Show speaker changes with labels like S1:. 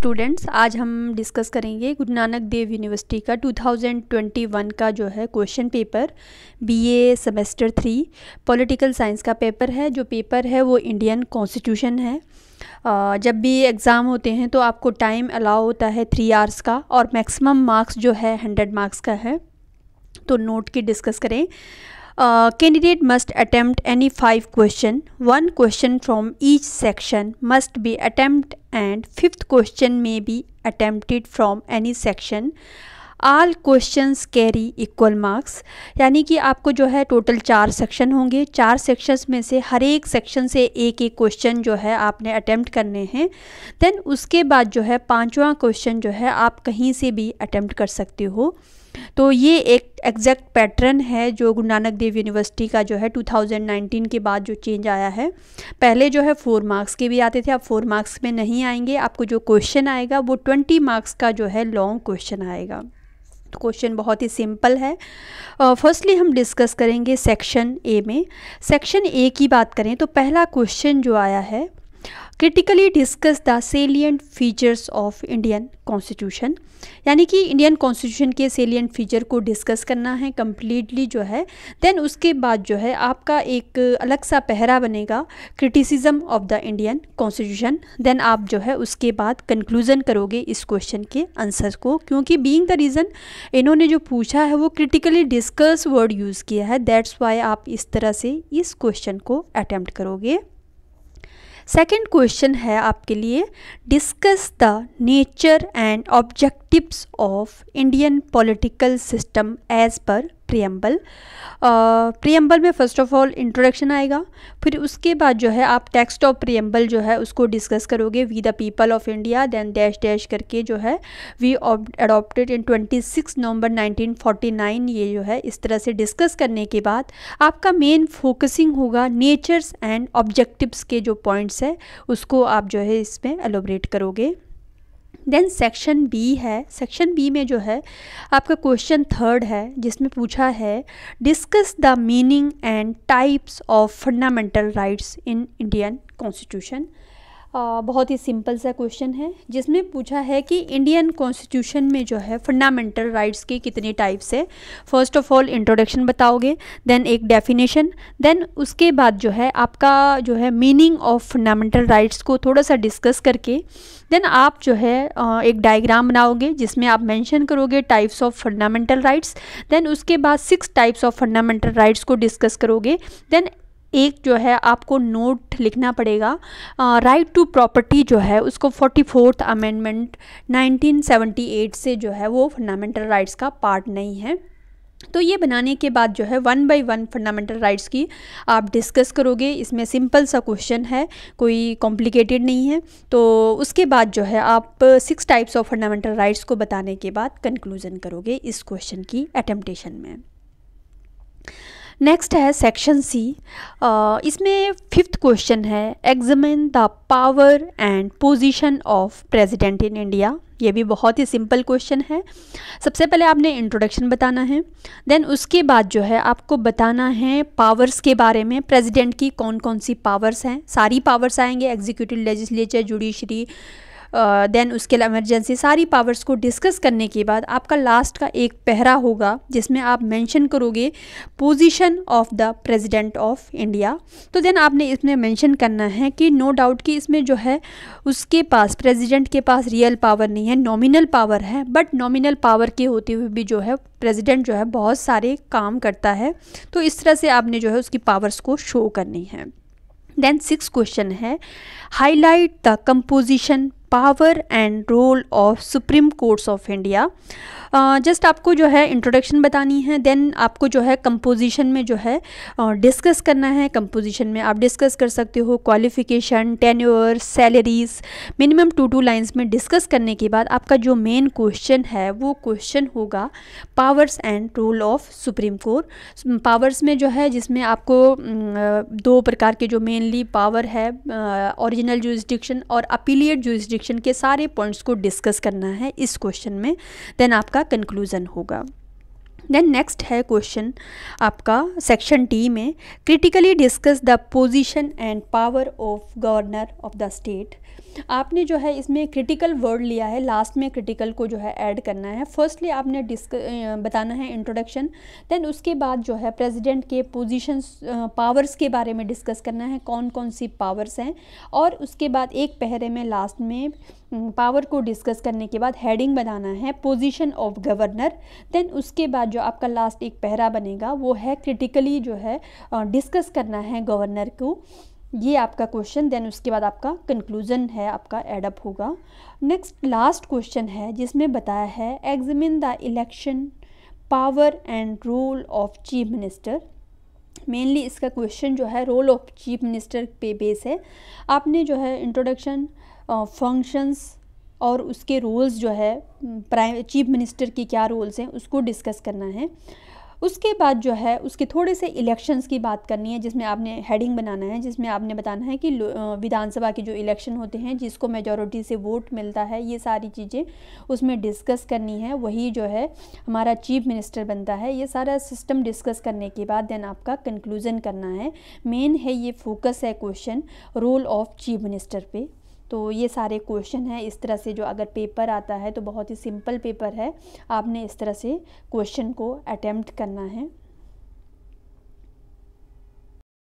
S1: Students, आज हम discuss करेंगे गुरु नानक देव यूनिवर्सिटी का 2021 का जो है question paper BA semester 3 political science का पेपर है। जो पेपर है वो इंडियन कॉन्स्टिट्यूशन है। जब भी एग्ज़ाम होते हैं तो आपको टाइम अलाउ होता है 3 आवर्स का और मैक्सिमम मार्क्स जो है 100 मार्क्स का है। तो नोट की डिस्कस करें। Candidate must attempt any 5 question. 1 question from each section must be attempted and 5th question may be attempted from any section. All questions carry equal marks. यानी कि आपको जो है टोटल 4 सेक्शन होंगे। 4 सेक्शंस में से हर एक सेक्शन से एक एक क्वेश्चन जो है आपने अटेम्प्ट करने हैं। देन उसके बाद जो है 5वां क्वेश्चन जो है आप कहीं से भी अटेम्प्ट कर सकते हो। तो ये एक एग्जैक्ट पैटर्न है जो गुरु नानक देव यूनिवर्सिटी का जो है 2019 के बाद जो चेंज आया है। पहले जो है 4 मार्क्स के भी आते थे, अब 4 मार्क्स में नहीं आएंगे। आपको जो क्वेश्चन आएगा वो 20 मार्क्स का जो है लॉन्ग क्वेश्चन आएगा। तो क्वेश्चन बहुत ही सिंपल है। फर्स्टली हम डिस्कस करेंगे सेक्शन ए में। सेक्शन ए की बात करें तो पहला क्वेश्चन जो आया है, critically discuss the salient features of Indian constitution. यानी कि इंडियन कॉन्स्टिट्यूशन के सेलिएंट फीचर को डिस्कस करना है कम्प्लीटली जो है। देन उसके बाद जो है आपका एक अलग सा पहरा बनेगा criticism of the Indian constitution. Then आप जो है उसके बाद कंक्लूजन करोगे इस क्वेश्चन के आंसर को, क्योंकि बीइंग द रीज़न इन्होंने जो पूछा है वो क्रिटिकली डिस्कस वर्ड यूज़ किया है। दैट्स वाई आप इस तरह से इस क्वेश्चन को अटैम्प्ट करोगे। सेकेंड क्वेश्चन है आपके लिए, discuss the nature and objectives of Indian political system as per preamble. Preamble में फर्स्ट ऑफ ऑल इंट्रोडक्शन आएगा, फिर उसके बाद जो है आप टेक्स्ट ऑफ प्रियम्बल जो है उसको डिस्कस करोगे। We the people of India, then dash dash करके जो है वी अडॉप्टेड इन 26 नवंबर 1949। ये जो है इस तरह से डिस्कस करने के बाद आपका मेन फोकसिंग होगा नेचर्स एंड ऑब्जेक्टिव्स के जो पॉइंट्स है उसको आप जो है इसमें एलोबरेट करोगे। देन सेक्शन बी है। सेक्शन बी में जो है आपका क्वेश्चन थर्ड है जिसमें पूछा है, discuss the meaning and types of fundamental rights in Indian constitution. बहुत ही सिंपल सा क्वेश्चन है जिसमें पूछा है कि इंडियन कॉन्स्टिट्यूशन में जो है फंडामेंटल राइट्स के कितने टाइप्स है। फर्स्ट ऑफ ऑल इंट्रोडक्शन बताओगे, देन एक डेफिनेशन, देन उसके बाद जो है आपका जो है मीनिंग ऑफ फंडामेंटल राइट्स को थोड़ा सा डिस्कस करके देन आप जो है एक डायग्राम बनाओगे जिसमें आप मेंशन करोगे types of fundamental rights. Then उसके बाद 6 टाइप्स ऑफ फंडामेंटल राइट्स को डिस्कस करोगे। देन एक जो है आपको नोट लिखना पड़ेगा, राइट टू प्रॉपर्टी जो है उसको 44th अमेंडमेंट 1978 से जो है वो फंडामेंटल राइट्स का पार्ट नहीं है। तो ये बनाने के बाद जो है 1 बाय 1 फंडामेंटल राइट्स की आप डिस्कस करोगे। इसमें सिंपल सा क्वेश्चन है, कोई कॉम्प्लिकेटेड नहीं है। तो उसके बाद जो है आप 6 टाइप्स ऑफ फंडामेंटल राइट्स को बताने के बाद कंक्लूजन करोगे इस क्वेश्चन की अटेम्प्टेशन में। नेक्स्ट है सेक्शन सी। इसमें 5th क्वेश्चन है, examine the power and position of president in India. ये भी बहुत ही सिंपल क्वेश्चन है। सबसे पहले आपने इंट्रोडक्शन बताना है, देन उसके बाद जो है आपको बताना है पावर्स के बारे में। प्रेसिडेंट की कौन कौन सी पावर्स हैं, सारी पावर्स आएंगे, एग्जीक्यूटिव, लेजिस्लेचर, जुडिशरी, देन उसके अलावा इमरजेंसी, सारी पावर्स को डिस्कस करने के बाद आपका लास्ट का एक पहरा होगा जिसमें आप मेंशन करोगे position of the president of India. तो देन आपने इसमें मेंशन करना है कि नो डाउट कि इसमें जो है उसके पास, प्रेसिडेंट के पास रियल पावर नहीं है, नॉमिनल पावर है। बट नॉमिनल पावर के होते हुए भी जो है प्रेसिडेंट जो है बहुत सारे काम करता है। तो इस तरह से आपने जो है उसकी पावर्स को शो करनी है। देन 6 क्वेश्चन है, highlight the composition, power and role of supreme courts of India. Just आपको जो है इंट्रोडक्शन बतानी है, देन आपको जो है कंपोजिशन में जो है डिस्कस करना है। कंपोजिशन में आप डिस्कस कर सकते हो qualification, tenure, salaries, minimum 2 lines में डिस्कस करने के बाद आपका जो मेन क्वेश्चन है वो क्वेश्चन होगा powers and role of supreme court. Powers में जो है जिसमें आपको 2 प्रकार के जो मेनली पावर है, ओरिजिनल जुरिस्डिक्शन और अपीलिएट जुरिस्डिक्शन के सारे पॉइंट्स को डिस्कस करना है इस क्वेश्चन में। देन आपका कंक्लूजन होगा। देन नेक्स्ट है क्वेश्चन आपका सेक्शन डी में, critically discuss the position and power of governor of the state. आपने जो है इसमें क्रिटिकल वर्ड लिया है, लास्ट में क्रिटिकल को जो है ऐड करना है। फर्स्टली आपने बताना है इंट्रोडक्शन, देन उसके बाद जो है प्रेसिडेंट के पोजीशंस पावर्स के बारे में डिस्कस करना है, कौन कौन सी पावर्स हैं, और उसके बाद एक पहरे में लास्ट में पावर को डिस्कस करने के बाद हेडिंग बनाना है पोजीशन ऑफ गवर्नर। देन उसके बाद जो आपका लास्ट एक पहरा बनेगा वो है क्रिटिकली जो है डिस्कस करना है गवर्नर को, ये आपका क्वेश्चन। देन उसके बाद आपका कंक्लूजन है आपका एडअप होगा। नेक्स्ट लास्ट क्वेश्चन है जिसमें बताया है examine the election power and role of chief minister. Mainly इसका क्वेश्चन जो है रोल ऑफ चीफ मिनिस्टर पे बेस है। आपने जो है इंट्रोडक्शन, फंक्शंस और उसके रोल्स जो है चीफ मिनिस्टर की क्या रोल्स हैं उसको डिस्कस करना है। उसके बाद जो है उसके थोड़े से इलेक्शंस की बात करनी है, जिसमें आपने हेडिंग बनाना है, जिसमें आपने बताना है कि विधानसभा के जो इलेक्शन होते हैं जिसको मेजॉरिटी से वोट मिलता है, ये सारी चीज़ें उसमें डिस्कस करनी है। वही जो है हमारा चीफ मिनिस्टर बनता है। ये सारा सिस्टम डिस्कस करने के बाद देन आपका कंक्लूजन करना है। मेन है ये फोकस है question role of chief minister पे। तो ये सारे क्वेश्चन हैं। इस तरह से जो अगर पेपर आता है तो बहुत ही सिंपल पेपर है, आपने इस तरह से क्वेश्चन को अटेम्प्ट करना है।